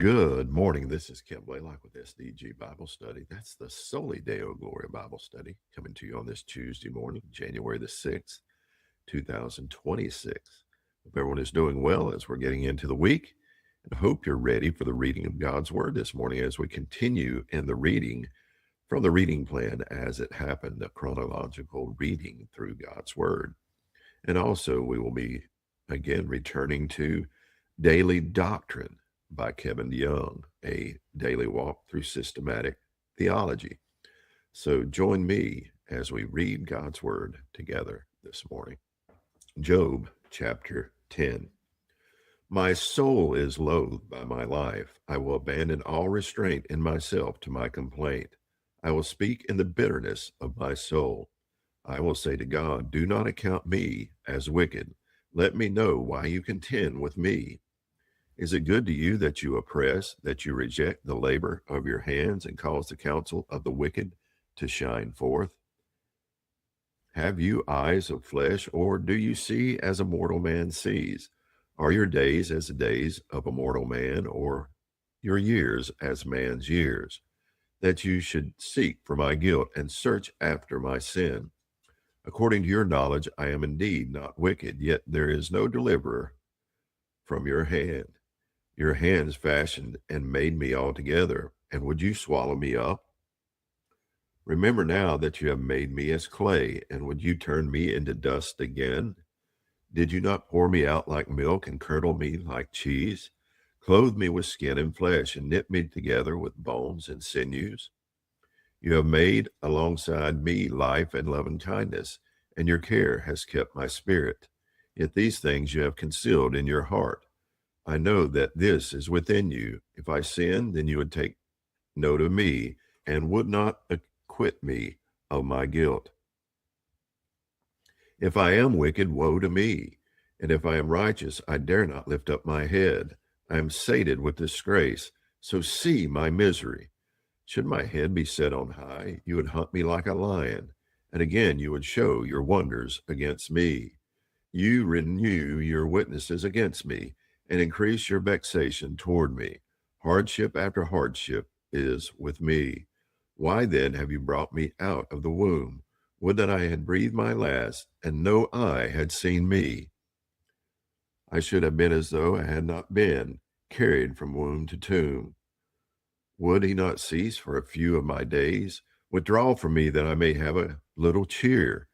Good morning. This is Kim Blaylock with SDG Bible Study. That's the Soli Deo Gloria Bible Study coming to you on this Tuesday morning, January the 6th, 2026. Hope everyone is doing well as we're getting into the week, and I hope you're ready for the reading of God's Word this morning as we continue in the reading from the reading plan as it happened, a chronological reading through God's Word. And also, we will be again returning to Daily Doctrine by Kevin DeYoung, a daily walk through systematic theology. So join me as we read God's Word together this morning. Job chapter 10. My soul is loathed by my life. I will abandon all restraint in myself to my complaint. I will speak in the bitterness of my soul. I will say to God, do not account me as wicked. Let me know why you contend with me. Is it good to you that you oppress, that you reject the labor of your hands and cause the counsel of the wicked to shine forth? Have you eyes of flesh, or do you see as a mortal man sees? Are your days as the days of a mortal man, or your years as man's years? That you should seek for my guilt and search after my sin. According to your knowledge, I am indeed not wicked, yet there is no deliverer from your hand. Your hands fashioned and made me altogether, and would you swallow me up? Remember now that you have made me as clay, and would you turn me into dust again? Did you not pour me out like milk and curdle me like cheese? Clothe me with skin and flesh, and knit me together with bones and sinews? You have made alongside me life and loving kindness, and your care has kept my spirit. Yet these things you have concealed in your heart. I know that this is within you. If I sin, then you would take note of me and would not acquit me of my guilt. If I am wicked, woe to me. And if I am righteous, I dare not lift up my head. I am sated with disgrace, so see my misery. Should my head be set on high, you would hunt me like a lion, and again you would show your wonders against me. You renew your witnesses against me, and increase your vexation toward me. Hardship after hardship is with me. Why then have you brought me out of the womb? Would that I had breathed my last, and no eye had seen me. I should have been as though I had not been, carried from womb to tomb. Would he not cease for a few of my days? Withdraw from me that I may have a little cheer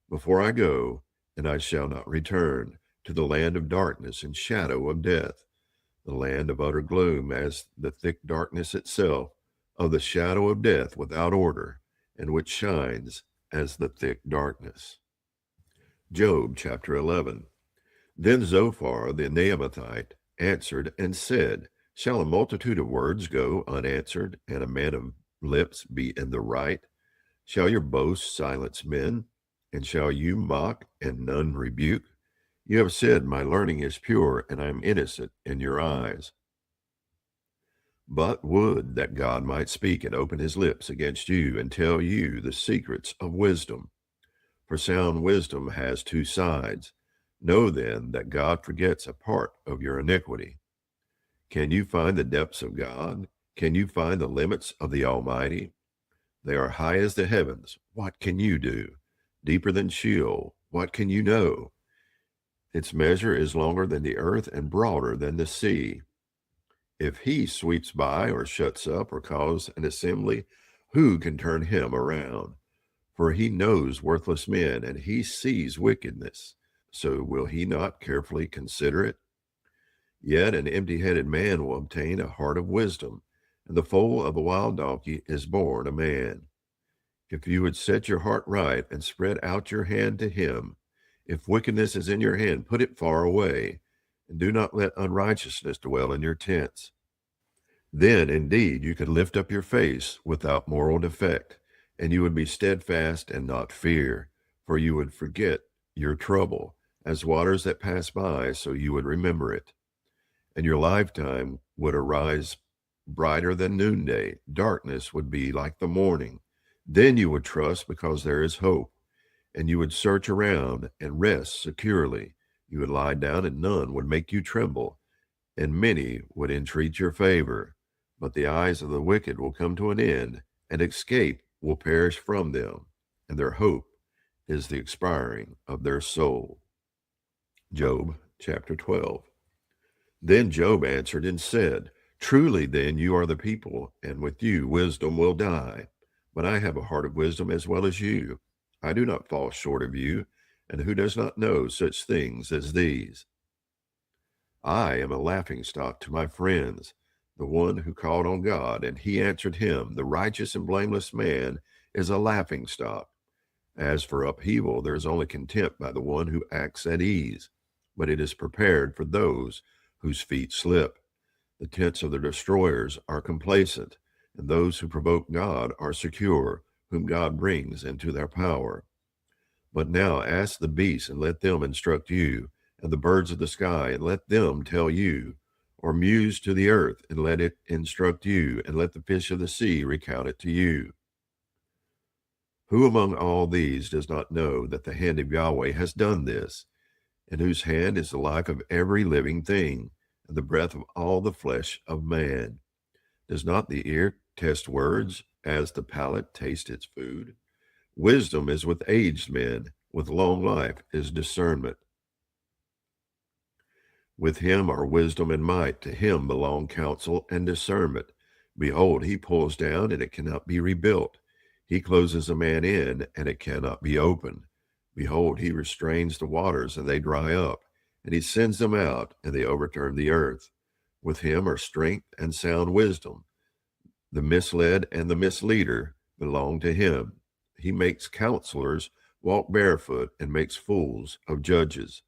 before I go, and I shall not return to the land of darkness and shadow of death, the land of utter gloom as the thick darkness itself, of the shadow of death without order, and which shines as the thick darkness. Job chapter 11. Then Zophar the Naamathite answered and said, shall a multitude of words go unanswered, and a man of lips be in the right? Shall your boast silence men, and shall you mock and none rebuke? You have said, my learning is pure, and I am innocent in your eyes. But would that God might speak and open his lips against you, and tell you the secrets of wisdom. For sound wisdom has two sides. Know then that God forgets a part of your iniquity. Can you find the depths of God? Can you find the limits of the Almighty? They are high as the heavens. What can you do? Deeper than Sheol. What can you know? Its measure is longer than the earth and broader than the sea. If he sweeps by or shuts up or calls an assembly, who can turn him around? For he knows worthless men, and he sees wickedness. So will he not carefully consider it? Yet an empty-headed man will obtain a heart of wisdom, and the foal of a wild donkey is born a man. If you would set your heart right and spread out your hand to him, if wickedness is in your hand, put it far away, and do not let unrighteousness dwell in your tents. Then, indeed, you could lift up your face without moral defect, and you would be steadfast and not fear, for you would forget your trouble, as waters that pass by, so you would remember it. And your lifetime would arise brighter than noonday. Darkness would be like the morning. Then you would trust because there is hope, and you would search around and rest securely. You would lie down and none would make you tremble, and many would entreat your favor. But the eyes of the wicked will come to an end, and escape will perish from them, and their hope is the expiring of their soul. Job chapter 12. Then Job answered and said, Truly then you are the people, and with you wisdom will die. But I have a heart of wisdom as well as you. I do not fall short of you, and who does not know such things as these? I am a laughingstock to my friends, the one who called on God, and he answered him, The righteous and blameless man is a laughingstock. As for upheaval, there is only contempt by the one who acts at ease, but it is prepared for those whose feet slip. The tents of the destroyers are complacent, and those who provoke God are secure, whom God brings into their power. But now ask the beasts, and let them instruct you, and the birds of the sky, and let them tell you, or muse to the earth, and let it instruct you, and let the fish of the sea recount it to you. Who among all these does not know that the hand of Yahweh has done this, in whose hand is the life of every living thing, and the breath of all the flesh of man? Does not the ear test words, as the palate tastes its food? Wisdom is with aged men, with long life is discernment. With him are wisdom and might, to him belong counsel and discernment. Behold, he pulls down, and it cannot be rebuilt. He closes a man in, and it cannot be opened. Behold, he restrains the waters, and they dry up, and he sends them out, and they overturn the earth. With him are strength and sound wisdom. The misled and the misleader belong to him. He makes counselors walk barefoot, and makes fools of judges.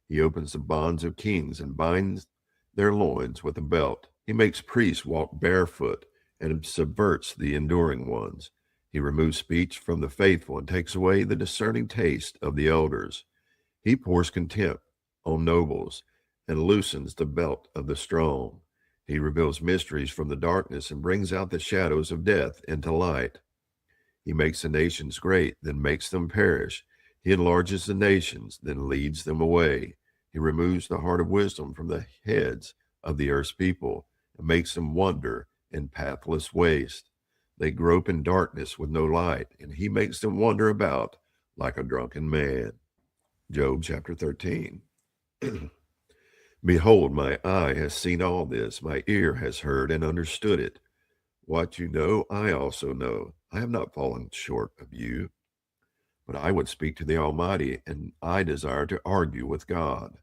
He opens the bonds of kings and binds their loins with a belt. He makes priests walk barefoot and subverts the enduring ones. He removes speech from the faithful and takes away the discerning taste of the elders. He pours contempt on nobles and loosens the belt of the strong. He reveals mysteries from the darkness and brings out the shadows of death into light. He makes the nations great, then makes them perish. He enlarges the nations, then leads them away. He removes the heart of wisdom from the heads of the earth's people and makes them wander in pathless waste. They grope in darkness with no light, and he makes them wander about like a drunken man. Job chapter 13. Behold, my eye has seen all this, my ear has heard and understood it. What you know, I also know. I have not fallen short of you. But I would speak to the Almighty, and I desire to argue with God.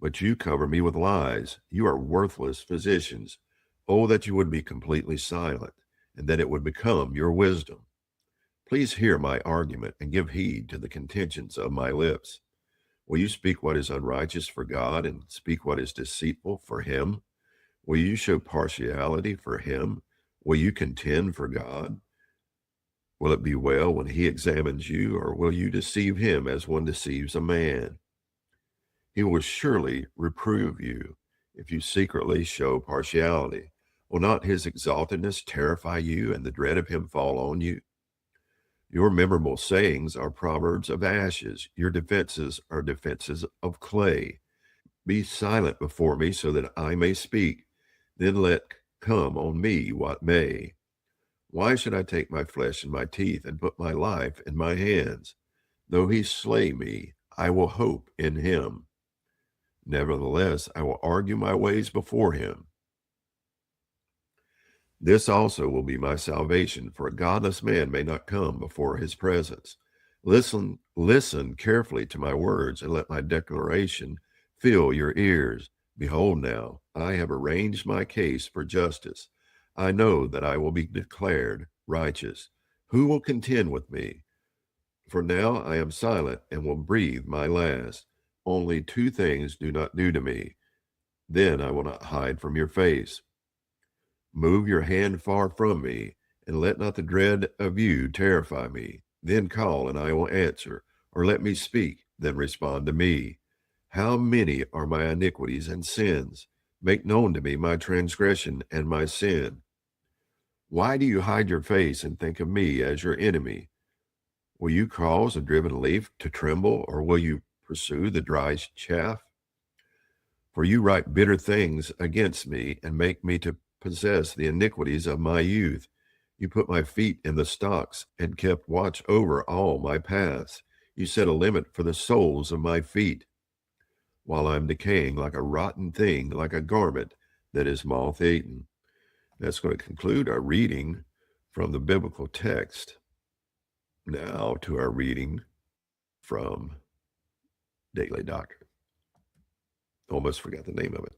But you cover me with lies. You are worthless physicians. Oh, that you would be completely silent, and that it would become your wisdom. Please hear my argument, and give heed to the contentions of my lips. Will you speak what is unrighteous for God, and speak what is deceitful for him? Will you show partiality for him? Will you contend for God? Will it be well when he examines you, or will you deceive him as one deceives a man? He will surely reprove you if you secretly show partiality. Will not his exaltedness terrify you, and the dread of him fall on you? Your memorable sayings are proverbs of ashes. Your defenses are defenses of clay. Be silent before me so that I may speak. Then let come on me what may. Why should I take my flesh in my teeth and put my life in my hands? Though he slay me, I will hope in him. Nevertheless, I will argue my ways before him. This also will be my salvation, for a godless man may not come before his presence. Listen carefully to my words, and let my declaration fill your ears. Behold now, I have arranged my case for justice. I know that I will be declared righteous. Who will contend with me? For now I am silent and will breathe my last. Only two things do not do to me. Then I will not hide from your face. Move your hand far from me, and let not the dread of you terrify me. Then call, and I will answer, or let me speak, then respond to me. How many are my iniquities and sins? Make known to me my transgression and my sin. Why do you hide your face and think of me as your enemy? Will you cause a driven leaf to tremble, or will you pursue the dry chaff? For you write bitter things against me and make me to possess the iniquities of my youth. You put my feet in the stocks and kept watch over all my paths. You set a limit for the soles of my feet, while I'm decaying like a rotten thing, like a garment that is moth-eaten. That's going to conclude our reading from the biblical text. Now to our reading from Daily Doctrine. Almost forgot the name of it.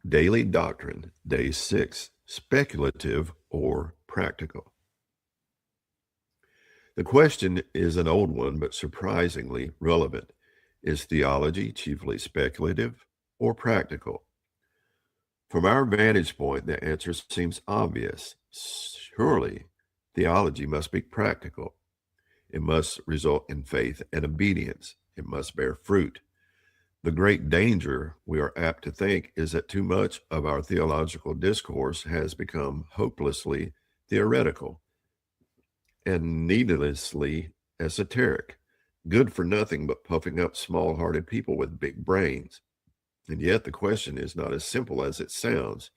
Daily Doctrine, Day 6, Speculative or Practical. The question is an old one, but surprisingly relevant. Is theology chiefly speculative or practical? From our vantage point, the answer seems obvious. Surely, theology must be practical. It must result in faith and obedience. It must bear fruit. The great danger, we are apt to think, is that too much of our theological discourse has become hopelessly theoretical and needlessly esoteric, good for nothing but puffing up small-hearted people with big brains. And yet the question is not as simple as it sounds.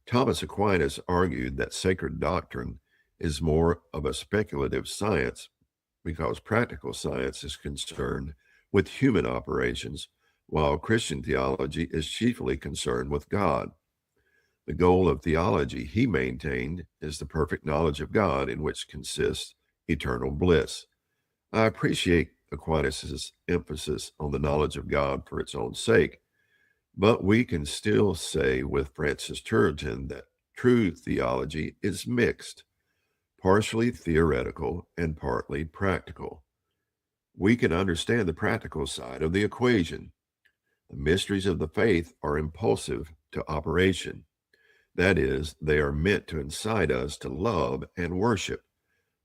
Thomas Aquinas argued that sacred doctrine is more of a speculative science because practical science is concerned with human operations, while Christian theology is chiefly concerned with God. The goal of theology, he maintained, is the perfect knowledge of God, in which consists eternal bliss. I appreciate Aquinas' emphasis on the knowledge of God for its own sake, but we can still say with Francis Turretin that true theology is mixed, partially theoretical and partly practical. We can understand the practical side of the equation. The mysteries of the faith are impulsive to operation. That is, they are meant to incite us to love and worship.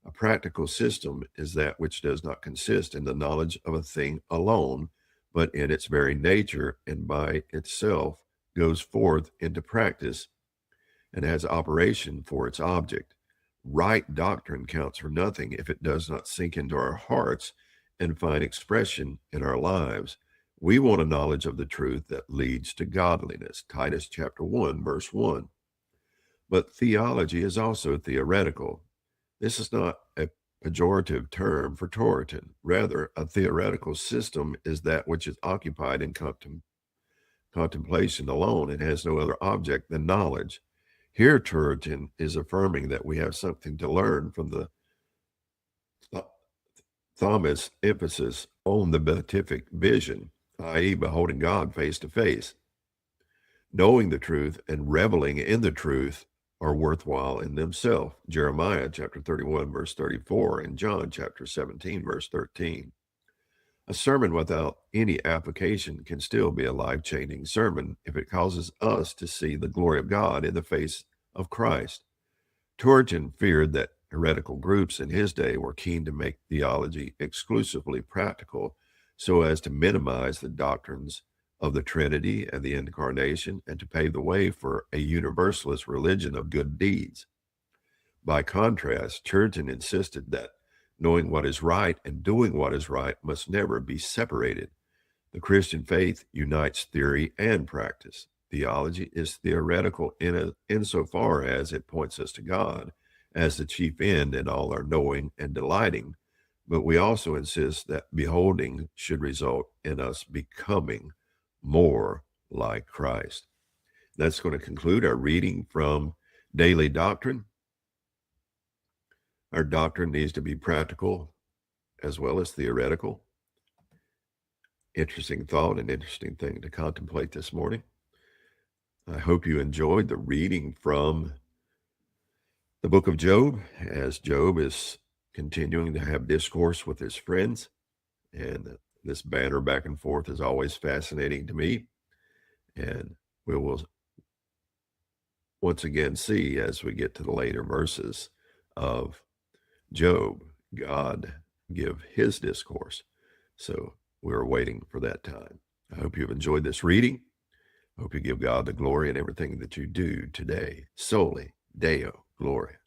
A practical system is that which does not consist in the knowledge of a thing alone, but in its very nature and by itself goes forth into practice and has operation for its object. Right doctrine counts for nothing if it does not sink into our hearts and find expression in our lives. We want a knowledge of the truth that leads to godliness. Titus chapter 1, verse 1. But theology is also theoretical. This is not a pejorative term for Turretin. Rather, a theoretical system is that which is occupied in contemplation alone and has no other object than knowledge. Here, Turretin is affirming that we have something to learn from the Thomas' emphasis on the beatific vision, i.e., beholding God face to face. Knowing the truth and reveling in the truth are worthwhile in themselves. Jeremiah chapter 31, verse 34, and John chapter 17, verse 13. A sermon without any application can still be a life-changing sermon if it causes us to see the glory of God in the face of Christ. Turretin feared that heretical groups in his day were keen to make theology exclusively practical so as to minimize the doctrines of the Trinity and the Incarnation and to pave the way for a universalist religion of good deeds. By contrast, Turretin insisted that knowing what is right and doing what is right must never be separated. The Christian faith unites theory and practice. Theology is theoretical insofar as it points us to God as the chief end in all our knowing and delighting, but we also insist that beholding should result in us becoming more like Christ. That's going to conclude our reading from Daily Doctrine. Our doctrine needs to be practical as well as theoretical. Interesting thought and interesting thing to contemplate this morning. I hope you enjoyed the reading from the book of Job, as Job is continuing to have discourse with his friends. And this banter back and forth is always fascinating to me. And we will once again see as we get to the later verses of Job, God give his discourse. So we're waiting for that time. I hope you've enjoyed this reading. I hope you give God the glory in everything that you do today. Soli Deo Gloria.